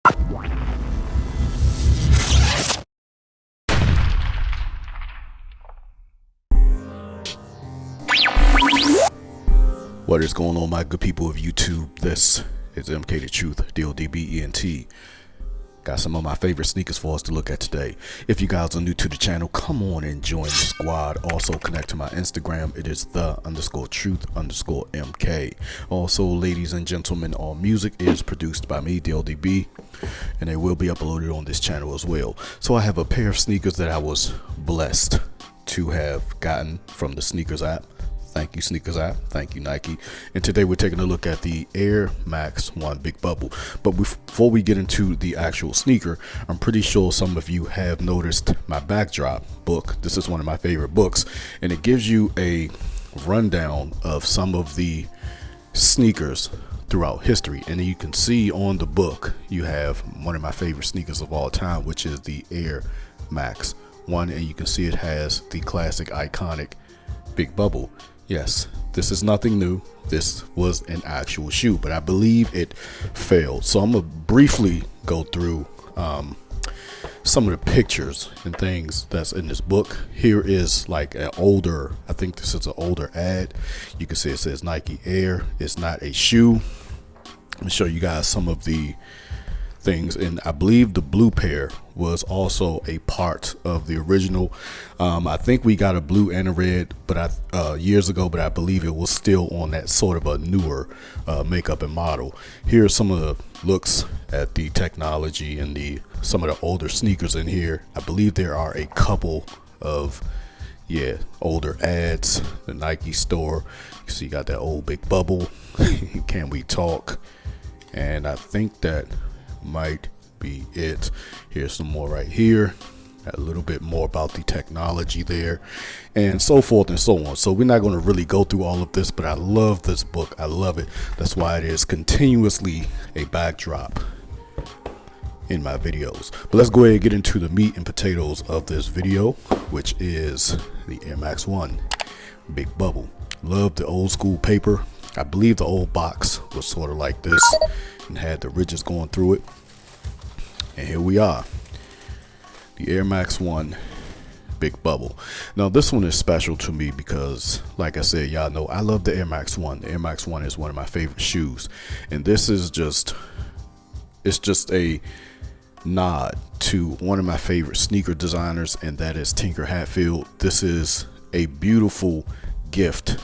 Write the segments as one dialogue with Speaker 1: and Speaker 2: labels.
Speaker 1: What is going on, my good people of YouTube? This is MK the Truth, DODBENT. Got some of my favorite sneakers for us to look at today. If you guys are new to the channel, come on and join the squad. Also connect to my Instagram. It is the_truth_MK. Also, ladies and gentlemen, all music is produced by me, DLDB, and they will be uploaded on this channel as well. So I have a pair of sneakers that I was blessed to have gotten from the Sneakers app. Thank you, Sneakers app. Thank you, Nike. And today we're taking a look at the Air Max 1 Big Bubble. But before we get into the actual sneaker, I'm pretty sure some of you have noticed my backdrop book. This is one of my favorite books, and it gives you a rundown of some of the sneakers throughout history. And you can see on the book, you have one of my favorite sneakers of all time, which is the Air Max 1. And you can see it has the classic, iconic Big Bubble. Yes, this is nothing new. This was an actual shoe, but I believe it failed. So I'm gonna briefly go through some of the pictures and things that's in this book. Here is like an older, I think this is an older ad. You can see it says Nike Air. It's not a shoe. Let me show you guys some of the things, and I believe the blue pair was also a part of the original. I think we got a blue and a red, but years ago, but I believe it was still on that sort of a newer makeup and model. Here are some of the looks at the technology and some of the older sneakers in here. I believe there are a couple of older ads. The Nike store, you see, you got that old Big Bubble. Can we talk? And I think that might be it. Here's some more right here, a little bit more about the technology there, and so forth and so on. So we're not going to really go through all of this, but I love this book. I love it. That's why it is continuously a backdrop in my videos. But let's go ahead and get into the meat and potatoes of this video, which is the Air Max 1 Big Bubble. Love the old school paper. I believe the old box was sort of like this and had the ridges going through it. And here we are, the Air Max 1 Big Bubble. Now this one is special to me because, like I said, y'all know I love the Air Max 1. The Air Max 1 is one of my favorite shoes, and this is it's just a nod to one of my favorite sneaker designers, and that is Tinker Hatfield. This is a beautiful gift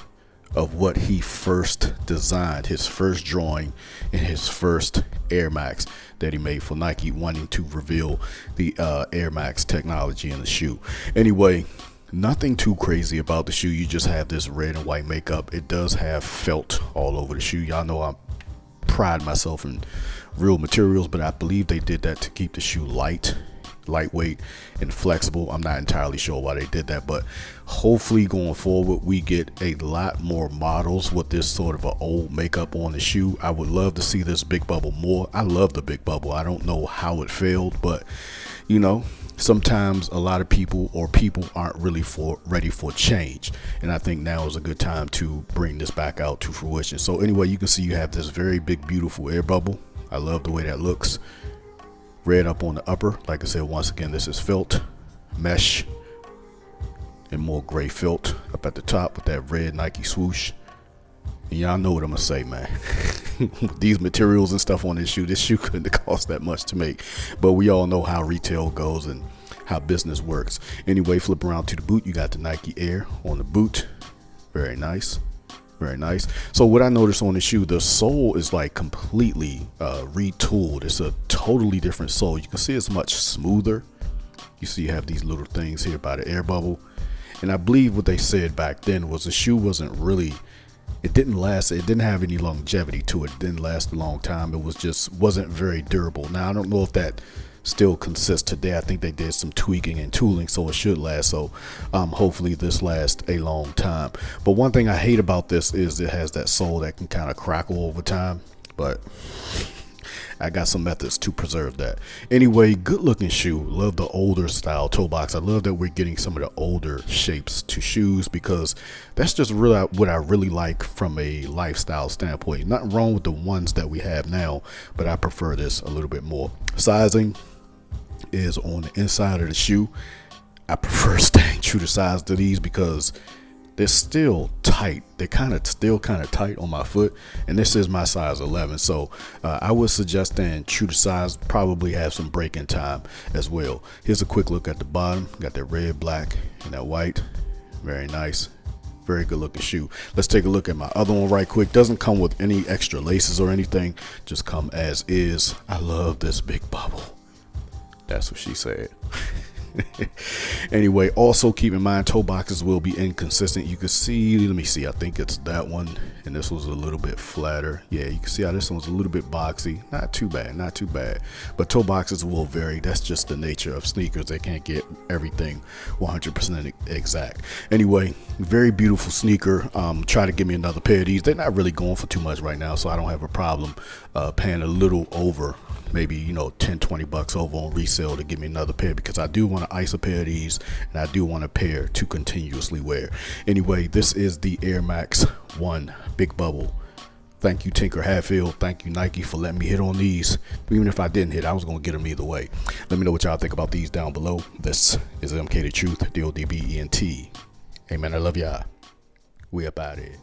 Speaker 1: of what he first designed, his first drawing and his first Air Max that he made for Nike, wanting to reveal the Air Max technology in the shoe. Anyway, nothing too crazy about the shoe. You just have this red and white makeup. It does have felt all over the shoe. Y'all know I pride myself in real materials, but I believe they did that to keep the shoe lightweight and flexible. I'm not entirely sure why they did that, but hopefully going forward we get a lot more models with this sort of an old makeup on the shoe. I would love to see this Big Bubble more. I love the Big Bubble. I don't know how it failed, but you know, sometimes a lot of people aren't really ready for change, and I think now is a good time to bring this back out to fruition. So anyway, you can see you have this very big, beautiful air bubble. I love the way that looks. Red up on the upper. Like I said, once again, this is felt mesh, and more gray felt up at the top with that red Nike swoosh. And y'all know what I'm gonna say, man. These materials and stuff on this shoe couldn't have cost that much to make, but we all know how retail goes and how business works. Anyway, flip around to the boot. You got the Nike Air on the boot. Very nice. Very nice. So what I noticed on the shoe, the sole is like completely retooled. It's a totally different sole. You can see it's much smoother. You see you have these little things here by the air bubble. And I believe what they said back then was the shoe wasn't really, it didn't last. It didn't have any longevity to it. It didn't last a long time. It wasn't very durable. Now, I don't know if that still consists today. I think they did some tweaking and tooling, so it should last. So hopefully this lasts a long time. But one thing I hate about this is it has that sole that can kind of crackle over time. But I got some methods to preserve that. Anyway, good looking shoe. Love the older style toe box. I love that we're getting some of the older shapes to shoes, because that's just really what I really like from a lifestyle standpoint. Nothing wrong with the ones that we have now, but I prefer this a little bit more. Sizing is on the inside of the shoe. I prefer staying true to size to these because they're still tight. They're still kind of tight on my foot, and this is my size 11. So I would suggest staying true to size. Probably have some break-in time as well. Here's a quick look at the bottom. Got that red, black, and that white. Very nice. Very good looking shoe. Let's take a look at my other one right quick. Doesn't come with any extra laces or anything. Just come as is. I love this big bubble. That's what she said. Anyway, also keep in mind toe boxes will be inconsistent. You can see, let me see, I think it's that one, and this was a little bit flatter. Yeah, you can see how this one's a little bit boxy. Not too bad, not too bad, but toe boxes will vary. That's just the nature of sneakers. They can't get everything 100% exact. Anyway, very beautiful sneaker. Try to give me another pair of these. They're not really going for too much right now, so I don't have a problem paying a little over, maybe, you know, 10-20 bucks over on resale to give me another pair, because I do want to ice a pair of these, and I do want a pair to continuously wear. Anyway, this is the Air Max 1 Big Bubble. Thank you, Tinker Hatfield. Thank you, Nike, for letting me hit on these. Even if I didn't hit, I was going to get them either way. Let me know what y'all think about these down below. This is MK the Truth, DODBENT. Hey man, I love y'all. We up out here.